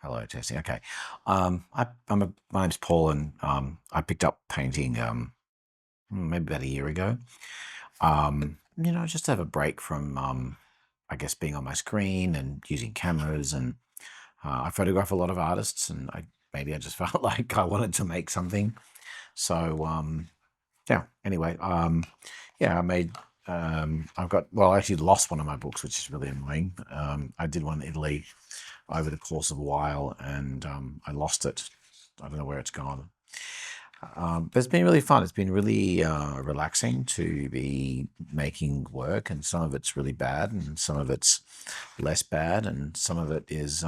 Hello, testing. Okay. My name's Paul, and I picked up painting maybe about a year ago. Just to have a break from, I guess, being on my screen and using cameras. And I photograph a lot of artists, and maybe I just felt like I wanted to make something. So, yeah. Anyway, yeah, I made. I actually lost one of my books, which is really annoying. I did one in Italy over the course of a while, and I lost it. I don't know where it's gone. But it's been really fun. It's been really relaxing to be making work, and some of it's really bad, and some of it's less bad, and some of it is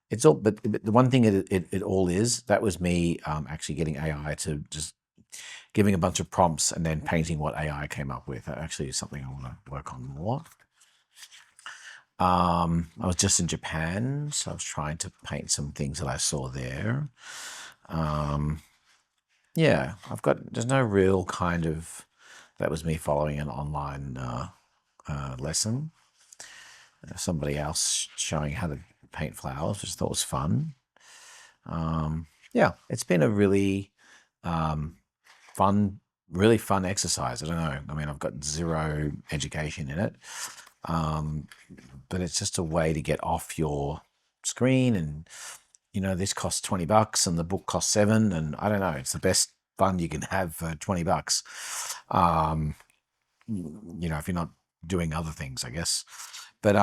it's all. But the one thing it all is, that was me actually getting AI to just giving a bunch of prompts and then painting what AI came up with. That actually is something I want to work on more. I was just in Japan, so I was trying to paint some things that I saw there. Um, yeah, there's no real kind of, that was me following an online lesson. Somebody else showing how to paint flowers, which I thought was fun. Yeah, it's been a really um, fun, really fun exercise. I don't know. I mean, I've got zero education in it. But it's just a way to get off your screen. And this costs $20 and the book costs 7, and I don't know, it's the best fun you can have for $20. um if you're not doing other things, I guess. But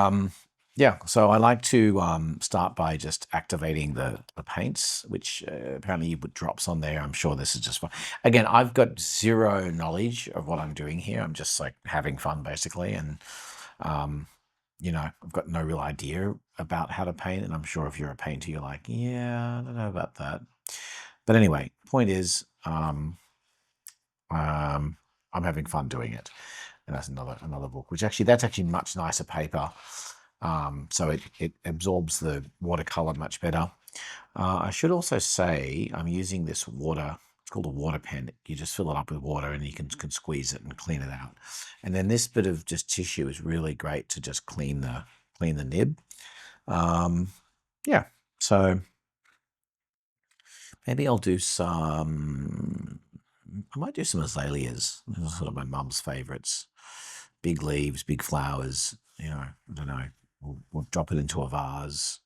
yeah, so I like to start by just activating the paints, which apparently you put drops on there. I'm sure this is just fun. Again, I've got zero knowledge of what I'm doing here. I'm just like having fun basically. And um I've got no real idea about how to paint, and I'm sure if you're a painter, you're like, yeah, I don't know about that. But anyway, point is, um, I'm having fun doing it, and that's another book, which that's actually much nicer paper. So it absorbs the watercolor much better. I should also say I'm using this water. It's called a water pen. You just fill it up with water, and you can squeeze it and clean it out. And then this bit of just tissue is really great to just clean the nib. Yeah. So maybe I'll do some. I might do some azaleas. Those are sort of my mum's favorites. Big leaves, big flowers. I don't know. We'll drop it into a vase.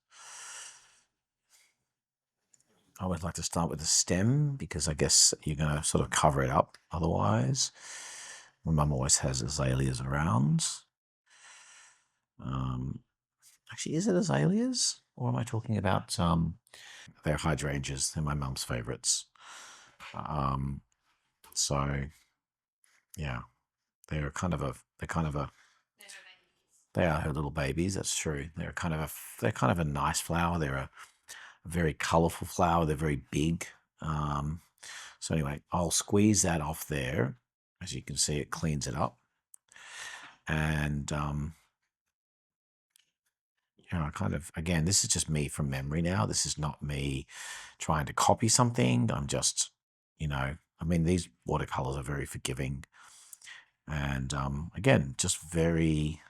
I would like to start with a stem because I guess you're going to sort of cover it up otherwise. My mum always has azaleas around. Um, Actually, is it azaleas? Or am I talking about they're hydrangeas? They're my mum's favorites. Um, so yeah, they are her little babies. That's true. They're kind of a nice flower. They're a very colorful flower. They're very big. So anyway, I'll squeeze that off there. As you can see, it cleans it up. And kind of, again, this is just me from memory now. This is not me trying to copy something. I'm just, I mean, these watercolors are very forgiving. And again, just very,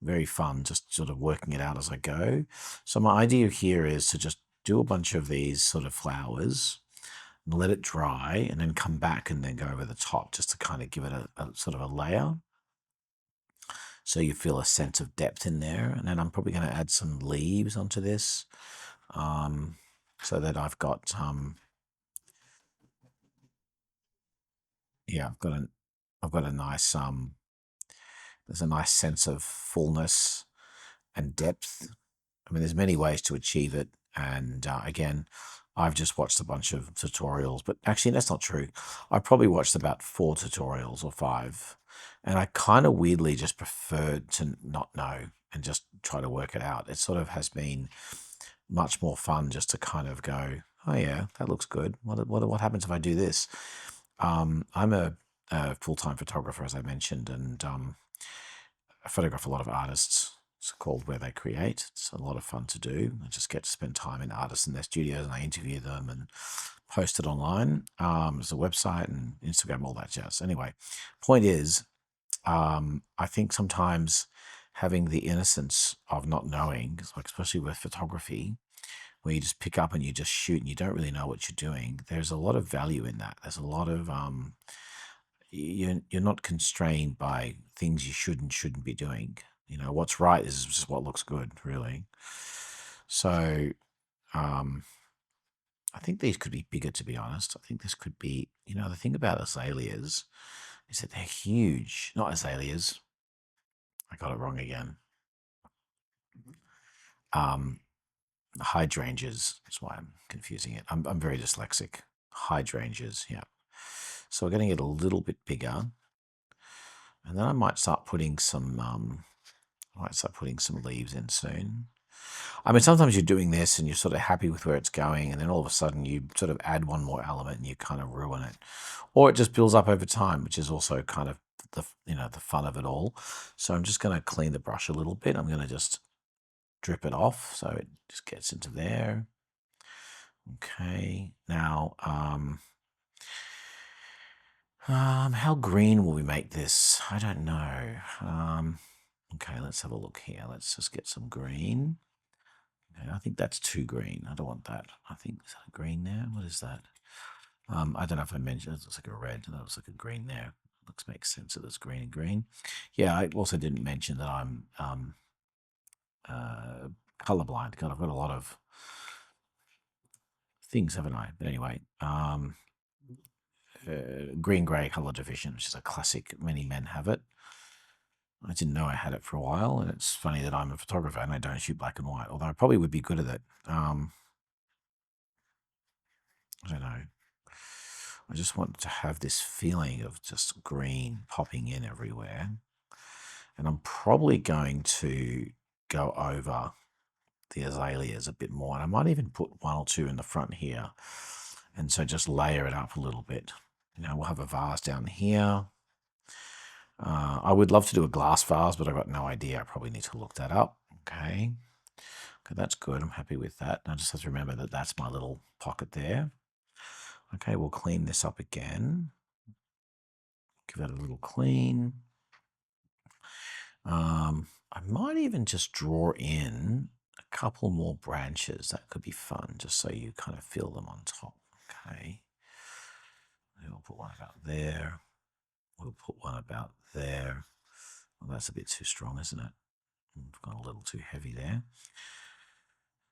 very fun, just sort of working it out as I go. So my idea here is to just do a bunch of these sort of flowers, let it dry, and then come back and then go over the top just to kind of give it a sort of a layer. So you feel a sense of depth in there. And then I'm probably going to add some leaves onto this, so that yeah, I've got a nice, there's a nice sense of fullness and depth. I mean, there's many ways to achieve it. And again, I've just watched a bunch of tutorials, but actually that's not true. I probably watched about 4 tutorials or 5, and I kind of weirdly just preferred to not know and just try to work it out. It sort of has been much more fun just to kind of go, oh yeah, that looks good. What happens if I do this? I'm a full-time photographer, as I mentioned, and I photograph a lot of artists. It's called Where They Create. It's a lot of fun to do. I just get to spend time in artists in their studios, and I interview them and post it online. There's a website and Instagram, all that jazz. Anyway, point is, I think sometimes having the innocence of not knowing, like especially with photography, where you just pick up and you just shoot and you don't really know what you're doing, there's a lot of value in that. There's a lot of you're not constrained by things you should and shouldn't be doing. What's right is just what looks good, really. So I think these could be bigger, to be honest. I think this could be, the thing about azaleas is that they're huge. Not azaleas. I got it wrong again. Hydrangeas. That's why I'm confusing it. I'm very dyslexic. Hydrangeas, yeah. So we're going to get a little bit bigger. And then I might start putting some leaves in soon. I mean, sometimes you're doing this and you're sort of happy with where it's going, and then all of a sudden you sort of add one more element and you kind of ruin it, or it just builds up over time, which is also kind of the fun of it all. So I'm just going to clean the brush a little bit. I'm going to just drip it off so it just gets into there. Okay, now how green will we make this? I don't know. Okay, let's have a look here. Let's just get some green. Okay, I think that's too green. I don't want that. I think, is that a green there? What is that? I don't know if I mentioned it looks like a red, and that looks like a green there. Looks makes sense that it's green and green. Yeah, I also didn't mention that I'm colorblind. God, I've got a lot of things, haven't I? But anyway, green-gray color division, which is a classic. Many men have it. I didn't know I had it for a while, and it's funny that I'm a photographer and I don't shoot black and white, although I probably would be good at it. I don't know. I just want to have this feeling of just green popping in everywhere. And I'm probably going to go over the azaleas a bit more. And I might even put one or two in the front here. And so just layer it up a little bit. We'll have a vase down here. I would love to do a glass vase, but I've got no idea. I probably need to look that up. Okay. Okay, that's good. I'm happy with that. I just have to remember that that's my little pocket there. Okay, we'll clean this up again. Give that a little clean. I might even just draw in a couple more branches. That could be fun, just so you kind of feel them on top. Okay. We'll put one about there. We'll put one about there. Well, that's a bit too strong, isn't it? I've gone a little too heavy there.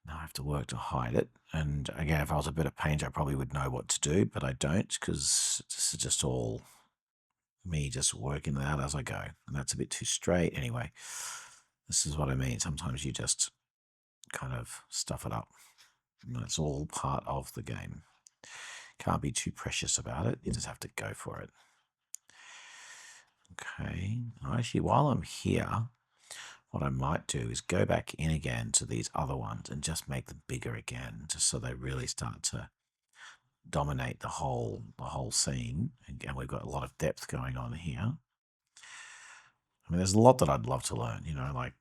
Now I have to work to hide it. And again, if I was a better painter, I probably would know what to do, but I don't, because this is just all me just working it out as I go. And that's a bit too straight. Anyway, this is what I mean. Sometimes you just kind of stuff it up. And that's all part of the game. Can't be too precious about it. You just have to go for it. Okay. Actually, while I'm here, what I might do is go back in again to these other ones and just make them bigger again, just so they really start to dominate the whole scene. And we've got a lot of depth going on here. I mean, there's a lot that I'd love to learn, like,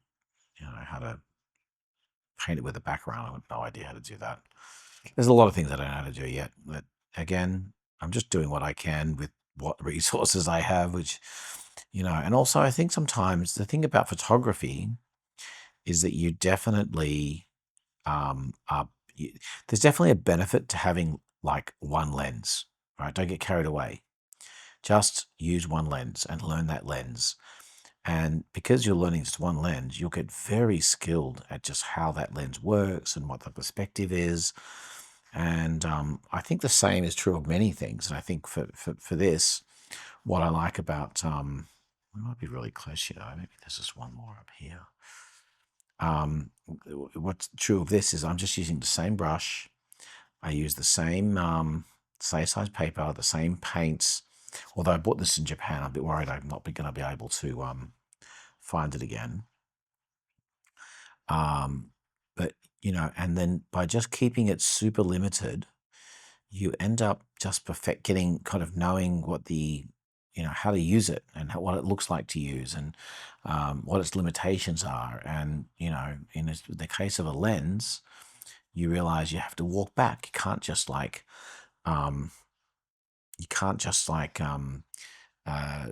how to paint it with a background. I have no idea how to do that. There's a lot of things I don't know how to do yet. But again, I'm just doing what I can with what resources I have, which, and also I think sometimes the thing about photography is that you definitely, there's definitely a benefit to having like one lens, right? Don't get carried away. Just use one lens and learn that lens. And because you're learning just one lens, you'll get very skilled at just how that lens works and what the perspective is. And I think the same is true of many things. And I think for this, what I like about, we might be really close, maybe there's just one more up here. What's true of this is I'm just using the same brush. I use the same size paper, the same paints. Although I bought this in Japan, I'm a bit worried I'm not going to be able to find it again. But, and then by just keeping it super limited, you end up just getting kind of knowing what how to use it and what it looks like to use and what its limitations are. And, in the case of a lens, you realize you have to walk back. You can't just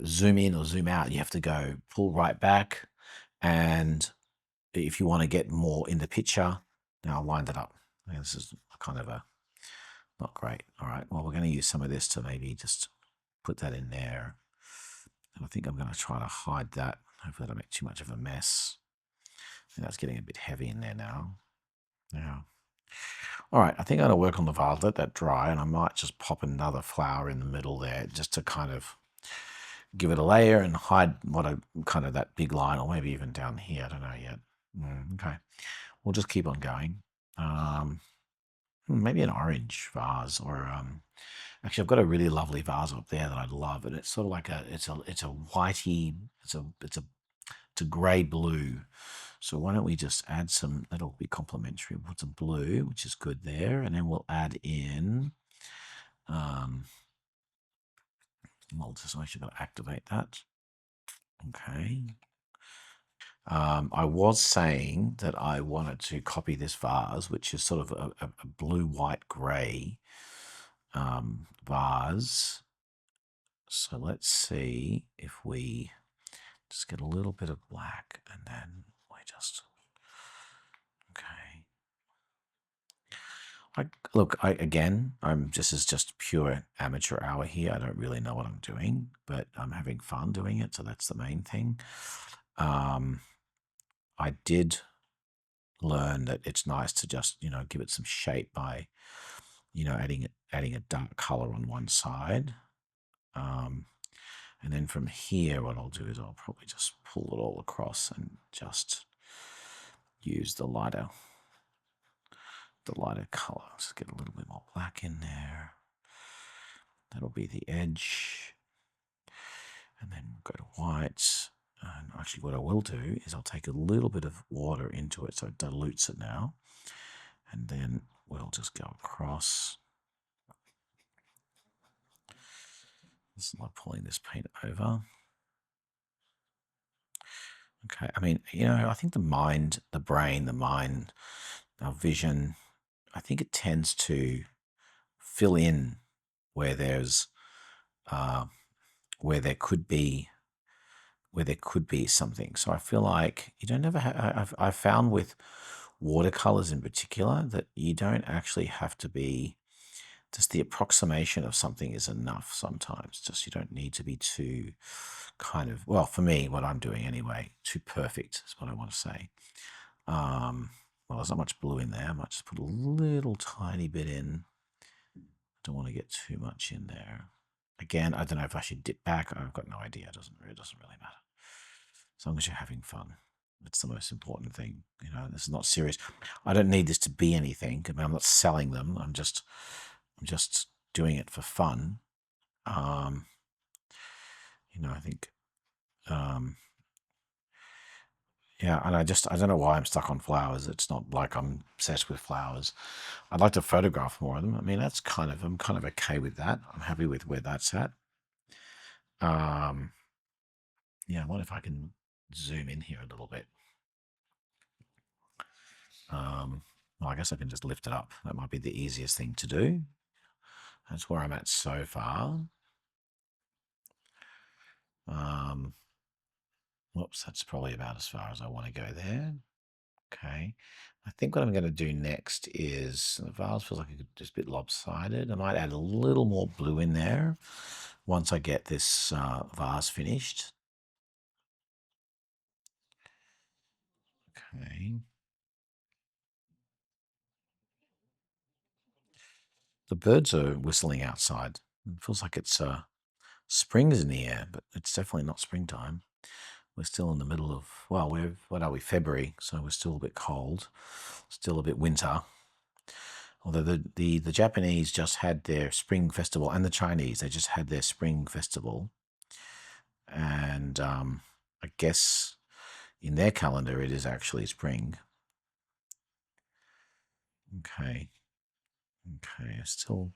zoom in or zoom out. You have to pull right back. And if you want to get more in the picture, now I'll line that up. This is kind of a not great. All right, well, we're going to use some of this to maybe just put that in there. And I think I'm going to try to hide that. Hopefully I don't make too much of a mess. And that's getting a bit heavy in there now. Yeah. All right, I think I'm going to work on the vase, let that dry, and I might just pop another flower in the middle there just to kind of give it a layer and hide what I kind of that big line, or maybe even down here. I don't know yet. Okay, we'll just keep on going. Maybe an orange vase, or actually I've got a really lovely vase up there that I love, and it's sort of like it's a whitey, it's a grey blue. So why don't we just add some, that'll be complementary. We'll put some blue, which is good there, and then we'll add in, well, just actually got to activate that. Okay. I was saying that I wanted to copy this vase, which is sort of a blue, white, grey vase. So let's see if we just get a little bit of black, and then we just, okay. This is just pure amateur hour here. I don't really know what I'm doing, but I'm having fun doing it, so that's the main thing. I did learn that it's nice to just, give it some shape by, adding a dark color on one side. And then from here, what I'll do is I'll probably just pull it all across and just use the lighter color. Just get a little bit more black in there. That'll be the edge. And then we'll go to white. And actually what I will do is I'll take a little bit of water into it so it dilutes it now. And then we'll just go across. This is like pulling this paint over. Okay, I mean, I think the brain, our vision, I think it tends to fill in where there's where there could be something. So I feel like you don't ever I've found with watercolors in particular that you don't actually have to be, just the approximation of something is enough sometimes. Just you don't need to be too kind of, well, for me, what I'm doing anyway, too perfect is what I want to say. Well, there's not much blue in there. I might just put a little tiny bit in. Don't want to get too much in there. Again, I don't know if I should dip back. I've got no idea. It doesn't really matter. As long as you're having fun. That's the most important thing. This is not serious. I don't need this to be anything. I mean, I'm not selling them. I'm just doing it for fun. I think, yeah, and I don't know why I'm stuck on flowers. It's not like I'm obsessed with flowers. I'd like to photograph more of them. I mean, I'm kind of okay with that. I'm happy with where that's at. Yeah, what if I can zoom in here a little bit? Well, I guess I can just lift it up. That might be the easiest thing to do. That's where I'm at so far. Whoops, that's probably about as far as I want to go there. Okay. I think what I'm going to do next is, the vase feels like it's just a bit lopsided. I might add a little more blue in there once I get this vase finished. Okay. The birds are whistling outside. It feels like it's spring's in the air, but it's definitely not springtime. We're still in the middle of, well, what are we, February, so we're still a bit cold, still a bit winter. Although the Japanese just had their spring festival, and the Chinese, they just had their spring festival. And I guess in their calendar, it is actually spring. Okay. Okay, it still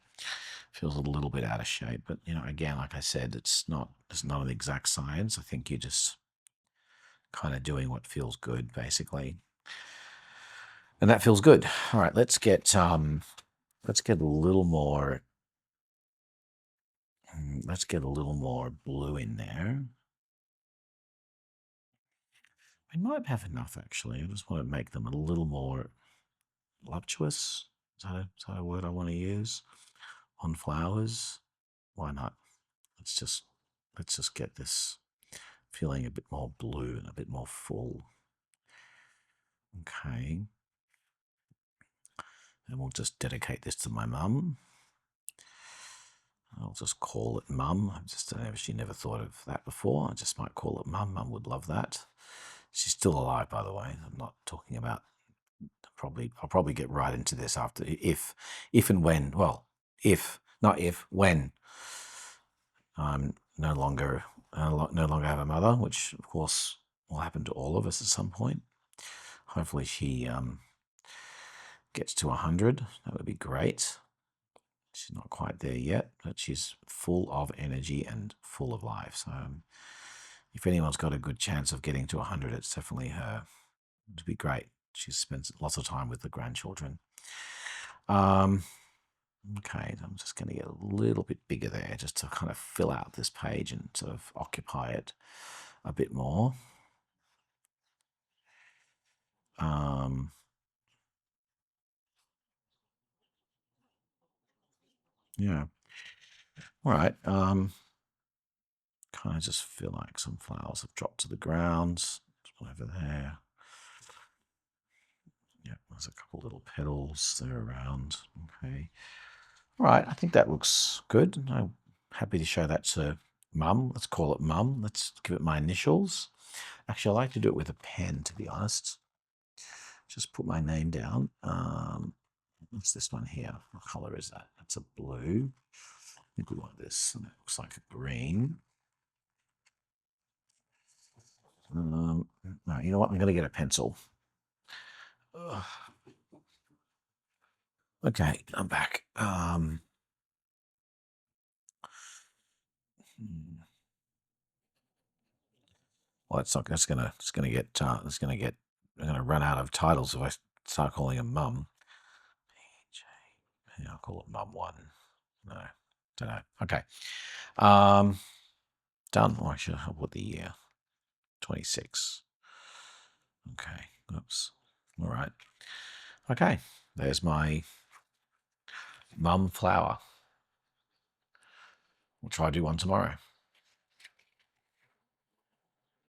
feels a little bit out of shape, but again, like I said, it's not an exact science. I think you're just kind of doing what feels good, basically, and that feels good. All right, let's get a little more. Let's get a little more blue in there. I might have enough actually. I just want to make them a little more voluptuous. Is that a word I want to use? On flowers? Why not? Let's just get this feeling a bit more blue and a bit more full. Okay. And we'll just dedicate this to my mum. I'll just call it Mum. She never thought of that before. I just might call it Mum. Mum would love that. She's still alive, by the way. I'm not talking about. I'll probably get right into this after if and when. Well, if not if when I'm no longer have a mother, which of course will happen to all of us at some point. Hopefully, she gets to 100. That would be great. She's not quite there yet, but she's full of energy and full of life. So if anyone's got a good chance of getting to 100, it's definitely her. It'd be great. She spends lots of time with the grandchildren. Okay, I'm just going to get a little bit bigger there just to kind of fill out this page and sort of occupy it a bit more. Yeah. All right. Kind of just feel like some flowers have dropped to the ground. Over there. Yeah, there's a couple little petals there around. Okay. All right, I think that looks good. I'm happy to show that to Mum. Let's call it Mum. Let's give it my initials. Actually, I like to do it with a pen, to be honest. Just put my name down. What's this one here? What color is that? That's a blue. I think we want this. And it looks like a green. No, you know what? I'm going to get a pencil. Ugh. Okay, I'm back. Well, it's not. It's gonna get. I'm gonna run out of titles if I start calling him Mum. Yeah, I'll call it Mum One. No, don't know. Okay. Done. Oh, actually, I'll put the year 26. Okay. Oops. All right. Okay. There's my Mum flower. We'll try to do one tomorrow.